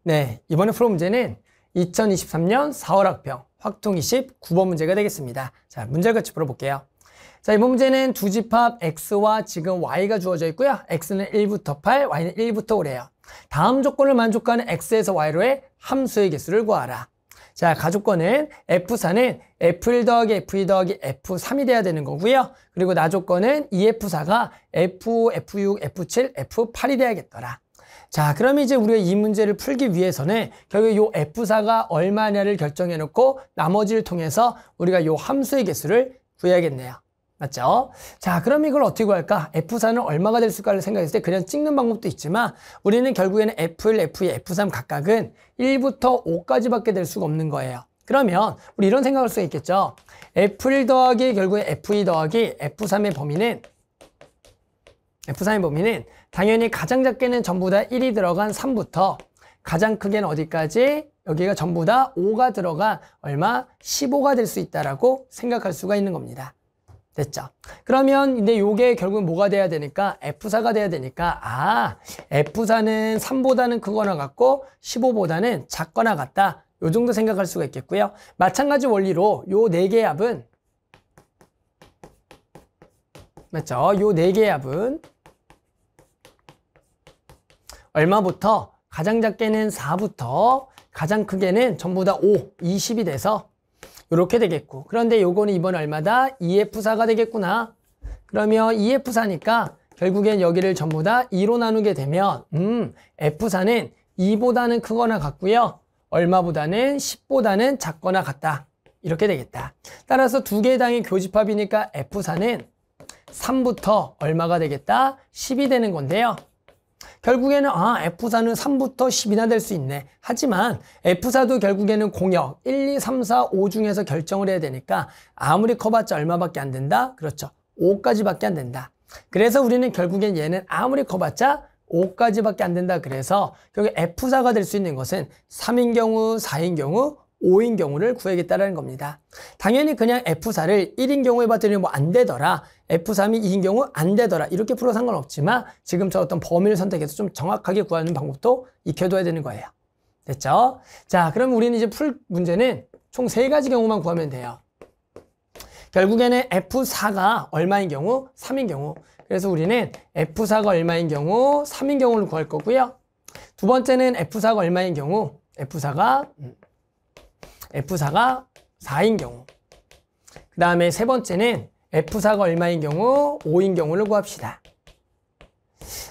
네, 이번에 풀어 문제는 2023년 4월 학평 확통 29번 문제가 되겠습니다. 자, 문제를 같이 풀어볼게요. 자, 이번 문제는 두 집합 x와 지금 y가 주어져 있고요. x는 1부터 8, y는 1부터 5래요. 다음 조건을 만족하는 x에서 y로의 함수의 개수를 구하라. 자, 가조건은 f4는 f1 더하기 f2 더하기 f3이 돼야 되는 거고요. 그리고 나조건은 2f4가 f5, f6, f7, f8이 돼야겠더라. 자, 그럼 이제 우리가 이 문제를 풀기 위해서는 결국 요 f4가 얼마냐를 결정해 놓고 나머지를 통해서 우리가 요 함수의 개수를 구해야겠네요. 맞죠? 자, 그럼 이걸 어떻게 구할까? f4는 얼마가 될 수 있을까를 생각했을 때 그냥 찍는 방법도 있지만 우리는 결국에는 f1, f2, f3 각각은 1부터 5까지밖에 될 수가 없는 거예요. 그러면 우리 이런 생각할 수가 있겠죠? f1 더하기 결국에 f2 더하기 f3의 범위는 당연히 가장 작게는 전부 다 1이 들어간 3부터 가장 크게는 어디까지? 여기가 전부 다 5가 들어간 얼마? 15가 될 수 있다라고 생각할 수가 있는 겁니다. 됐죠? 그러면 근데 요게 결국 뭐가 돼야 되니까 F4가 돼야 되니까 F4는 3보다는 크거나 같고 15보다는 작거나 같다. 요 정도 생각할 수가 있겠고요. 마찬가지 원리로 요 4개의 합은 맞죠? 요 4개의 합은 얼마부터 가장 작게는 4부터 가장 크게는 전부 다 5, 20이 돼서 이렇게 되겠고, 그런데 요거는 이번에 얼마다? 2F4가 되겠구나. 그러면 2F4니까 결국엔 여기를 전부 다 2로 나누게 되면 F4는 2보다는 크거나 같고요. 얼마보다는 10보다는 작거나 같다. 이렇게 되겠다. 따라서 두 개의 당이 교집합이니까 F4는 3부터 얼마가 되겠다? 10이 되는 건데요. 결국에는 F4는 3부터 10이나 될 수 있네. 하지만 F4도 결국에는 공역 1, 2, 3, 4, 5 중에서 결정을 해야 되니까 아무리 커봤자 얼마밖에 안 된다? 그렇죠. 5까지밖에 안 된다. 그래서 우리는 결국엔 얘는 아무리 커봤자 5까지밖에 안 된다. 그래서 결국 F4가 될 수 있는 것은 3인 경우, 4인 경우, 5인 경우를 구하겠다는 겁니다. 당연히 그냥 F4를 1인 경우에 봤더니 뭐 안 되더라. F3이 2인 경우 안 되더라. 이렇게 풀어 상관없지만 지금 저 어떤 범위를 선택해서 좀 정확하게 구하는 방법도 익혀둬야 되는 거예요. 됐죠? 자, 그럼 우리는 이제 풀 문제는 총 3가지 경우만 구하면 돼요. 결국에는 F4가 얼마인 경우? 3인 경우. 그래서 우리는 F4가 얼마인 경우? 3인 경우를 구할 거고요. 두 번째는 F4가 얼마인 경우? F4가 4인 경우. 그 다음에 세 번째는 F4가 얼마인 경우? 5인 경우를 구합시다.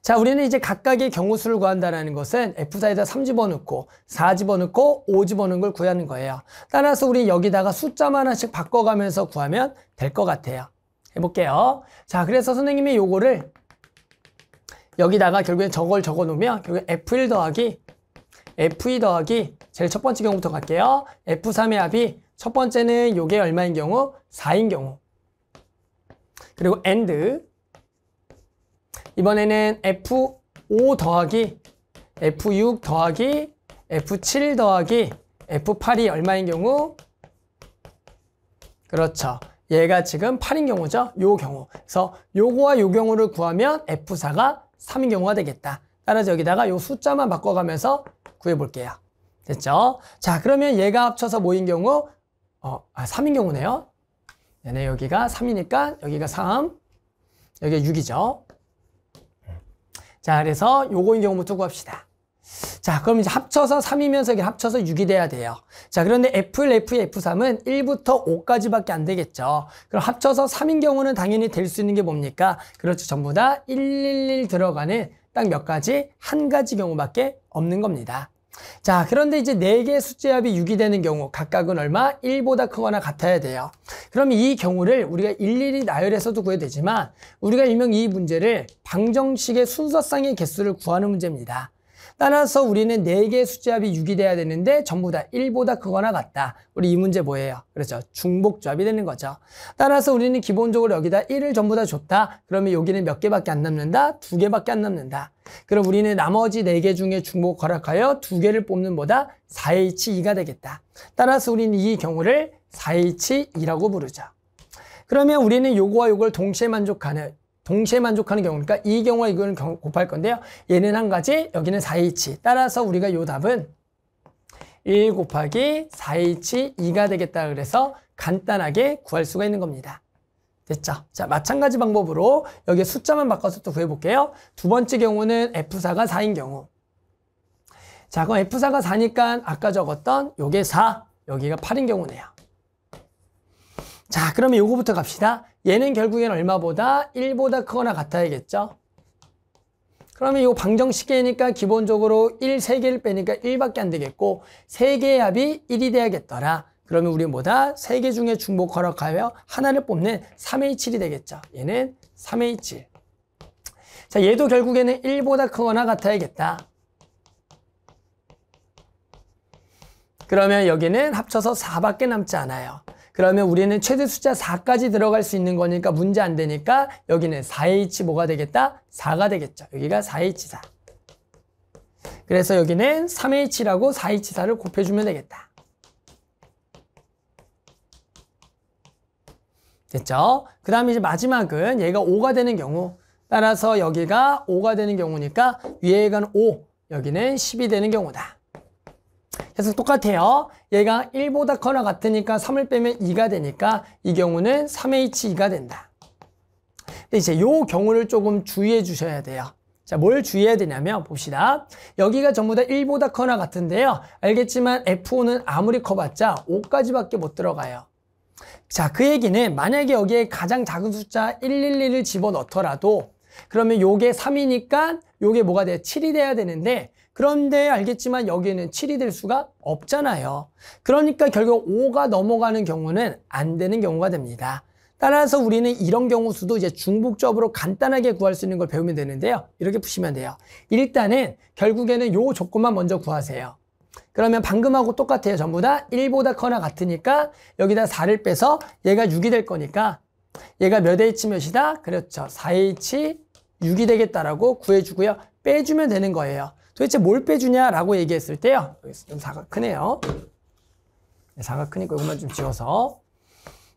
자, 우리는 이제 각각의 경우수를 구한다는 것은 F4에다 3 집어넣고 4 집어넣고 5 집어넣은 걸 구하는 거예요. 따라서 우리 여기다가 숫자만 하나씩 바꿔가면서 구하면 될 것 같아요. 해볼게요. 자, 그래서 선생님이 요거를 여기다가 결국엔 저걸 적어 놓으면 결국 F1 더하기 F2 더하기 제일 첫 번째 경우부터 갈게요. F3의 합이 첫 번째는 요게 얼마인 경우? 4인 경우. 그리고 AND 이번에는 F5 더하기 F6 더하기 F7 더하기 F8이 얼마인 경우? 그렇죠. 얘가 지금 8인 경우죠. 요 경우. 그래서 요거와 요 경우를 구하면 F4가 3인 경우가 되겠다. 따라서 여기다가 요 숫자만 바꿔가면서 구해볼게요. 됐죠? 자, 그러면 얘가 합쳐서 뭐인 경우? 3인 경우네요. 얘네 여기가 3이니까 여기가 3, 여기가 6이죠. 자, 그래서 요거인 경우부터 구합시다. 자, 그럼 이제 합쳐서 3이면서 여기 합쳐서 6이 돼야 돼요. 자, 그런데 F1, F2, F3은 1부터 5까지밖에 안 되겠죠. 그럼 합쳐서 3인 경우는 당연히 될 수 있는 게 뭡니까? 그렇죠. 전부 다 111 들어가는 딱 몇 가지? 한 가지 경우밖에 없는 겁니다. 자, 그런데 이제 4개의 숫자합이 6이 되는 경우 각각은 얼마? 1보다 크거나 같아야 돼요. 그럼 이 경우를 우리가 일일이 나열해서도 구해도 되지만 우리가 일명 이 문제를 방정식의 순서상의 개수를 구하는 문제입니다. 따라서 우리는 4개의 숫자합이 6이 돼야 되는데 전부 다 1보다 크거나 같다. 우리 이 문제 뭐예요? 그렇죠. 중복조합이 되는 거죠. 따라서 우리는 기본적으로 여기다 1을 전부 다 줬다. 그러면 여기는 몇 개밖에 안 남는다? 2개밖에 안 남는다. 그럼 우리는 나머지 4개 중에 중복 허락하여 2개를 뽑는 보다 4H2가 되겠다. 따라서 우리는 이 경우를 4H2라고 부르죠. 그러면 우리는 요거와 요걸 동시에 만족하는 경우니까 이 경우와 이거는 곱할 건데요. 얘는 한 가지, 여기는 4H. 따라서 우리가 요 답은 1 곱하기 4H2가 되겠다. 그래서 간단하게 구할 수가 있는 겁니다. 됐죠? 자, 마찬가지 방법으로 여기 숫자만 바꿔서 또 구해볼게요. 두 번째 경우는 F4가 4인 경우. 자, 그럼 F4가 4니까 아까 적었던 요게 4, 여기가 8인 경우네요. 자, 그러면 요거부터 갑시다. 얘는 결국엔 얼마보다 1보다 크거나 같아야겠죠? 그러면 요 방정식이니까 기본적으로 1, 3개를 빼니까 1밖에 안 되겠고 3개의 합이 1이 돼야겠더라. 그러면 우리 뭐다? 3개 중에 중복 허락하여 하나를 뽑는 3H1이 되겠죠. 얘는 3H1. 자, 얘도 결국에는 1보다 크거나 같아야겠다. 그러면 여기는 합쳐서 4밖에 남지 않아요. 그러면 우리는 최대 숫자 4까지 들어갈 수 있는 거니까 문제 안 되니까 여기는 4H 뭐가 되겠다? 4가 되겠죠. 여기가 4H4. 그래서 여기는 3H라고 4H4를 곱해주면 되겠다. 됐죠? 그 다음에 이제 마지막은 얘가 5가 되는 경우. 따라서 여기가 5가 되는 경우니까 위에가 5, 여기는 10이 되는 경우다. 그래서 똑같아요. 얘가 1보다 커나 같으니까 3을 빼면 2가 되니까 이 경우는 3H2가 된다. 근데 이제 요 경우를 조금 주의해 주셔야 돼요. 자, 뭘 주의해야 되냐면 봅시다. 여기가 전부 다 1보다 커나 같은데요. 알겠지만 F5는 아무리 커봤자 5까지밖에 못 들어가요. 자, 그 얘기는 만약에 여기에 가장 작은 숫자 111을 집어넣더라도 그러면 요게 3이니까 요게 뭐가 돼요? 7이 돼야 되는데 그런데 알겠지만 여기는 7이 될 수가 없잖아요. 그러니까 결국 5가 넘어가는 경우는 안 되는 경우가 됩니다. 따라서 우리는 이런 경우 수도 이제 중복적으로 간단하게 구할 수 있는 걸 배우면 되는데요. 이렇게 푸시면 돼요. 일단은 결국에는 요 조건만 먼저 구하세요. 그러면 방금하고 똑같아요. 전부 다 1보다 커나 같으니까 여기다 4를 빼서 얘가 6이 될 거니까 얘가 몇 H 몇이다? 그렇죠. 4H6이 되겠다라고 구해주고요. 빼주면 되는 거예요. 도대체 뭘 빼주냐라고 얘기했을 때요. 여기 좀 사가 크네요. 사가 크니까 이것만 좀 지워서.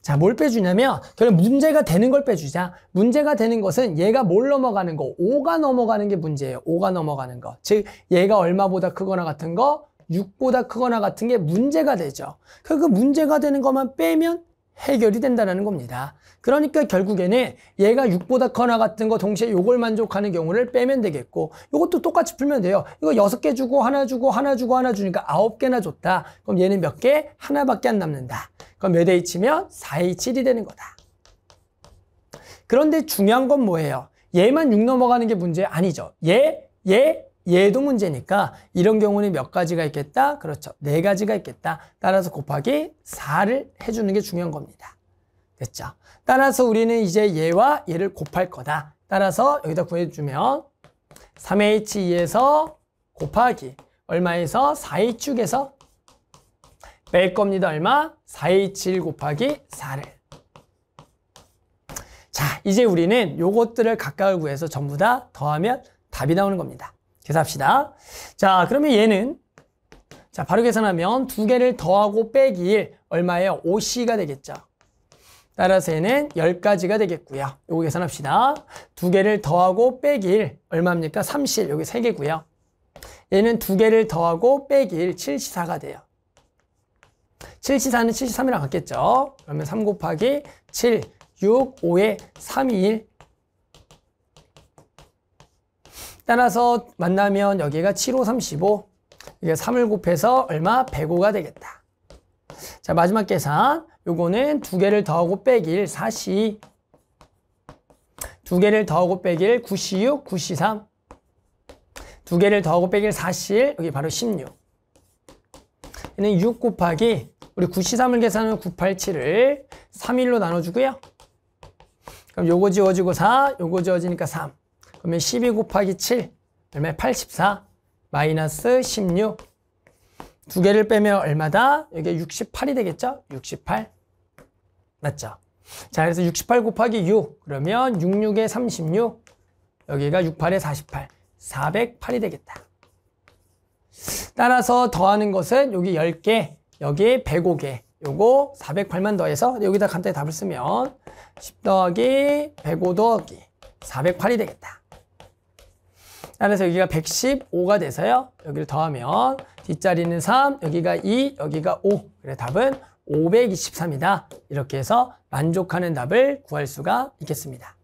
자, 뭘 빼주냐면 결국 문제가 되는 걸 빼주자. 문제가 되는 것은 얘가 뭘 넘어가는 거? 5가 넘어가는 게 문제예요. 5가 넘어가는 거. 즉 얘가 얼마보다 크거나 같은 거? 6보다 크거나 같은 게 문제가 되죠. 그 문제가 되는 것만 빼면 해결이 된다는 겁니다. 그러니까 결국에는 얘가 6보다 커나 같은 거 동시에 요걸 만족하는 경우를 빼면 되겠고 요것도 똑같이 풀면 돼요. 이거 6개 주고 하나 주고 하나 주고 하나 주니까 9개나 줬다. 그럼 얘는 몇 개? 하나밖에 안 남는다. 그럼 몇 H면 4H1이 되는 거다. 그런데 중요한 건 뭐예요? 얘만 6 넘어가는 게 문제 아니죠. 얘도 문제니까 이런 경우는 몇 가지가 있겠다? 그렇죠. 4가지가 있겠다. 따라서 곱하기 4를 해주는 게 중요한 겁니다. 됐죠? 따라서 우리는 이제 얘와 얘를 곱할 거다. 따라서 여기다 구해주면 3H2에서 곱하기 얼마에서 4H6에서 뺄 겁니다. 얼마? 4H1 곱하기 4를. 자, 이제 우리는 요것들을 각각을 구해서 전부 다 더하면 답이 나오는 겁니다. 계산합시다. 자, 그러면 얘는 자 바로 계산하면 2개를 더하고 빼기 1 얼마예요? 5C가 되겠죠. 따라서 얘는 10가지가 되겠고요. 요거 계산합시다. 2개를 더하고 빼기 1 얼마입니까? 3C 여기 3개고요. 얘는 2개를 더하고 빼기 1 7C4가 돼요. 7C4는 73이랑 같겠죠. 그러면 3 곱하기 7 6 5에 3 2 1 따라서 만나면 여기가 7, 5, 35 이게 3을 곱해서 얼마? 105가 되겠다. 자, 마지막 계산 요거는 2개를 더하고 빼기 1 4C 2개를 더하고 빼기 1 9C6 9C3 2개를 더하고 빼기 1 4C1 여기 바로 16 얘는 6 곱하기 우리 9C3을 계산하면 987을 3일로 나눠주고요. 그럼 요거 지워지고 4 요거 지워지니까 3 그러면 12 곱하기 7 얼마야? 84 마이너스 16 2개를 빼면 얼마다? 여기 68이 되겠죠? 68 맞죠? 자, 그래서 68 곱하기 6 그러면 66에 36 여기가 68에 48 408이 되겠다. 따라서 더하는 것은 여기 10개 여기 105개 요거 408만 더해서 여기다 간단히 답을 쓰면 10 더하기 105 더하기 408이 되겠다. 따라서 여기가 115가 돼서요. 여기를 더하면 뒷자리는 3, 여기가 2, 여기가 5. 그래 답은 523이다. 이렇게 해서 만족하는 답을 구할 수가 있겠습니다.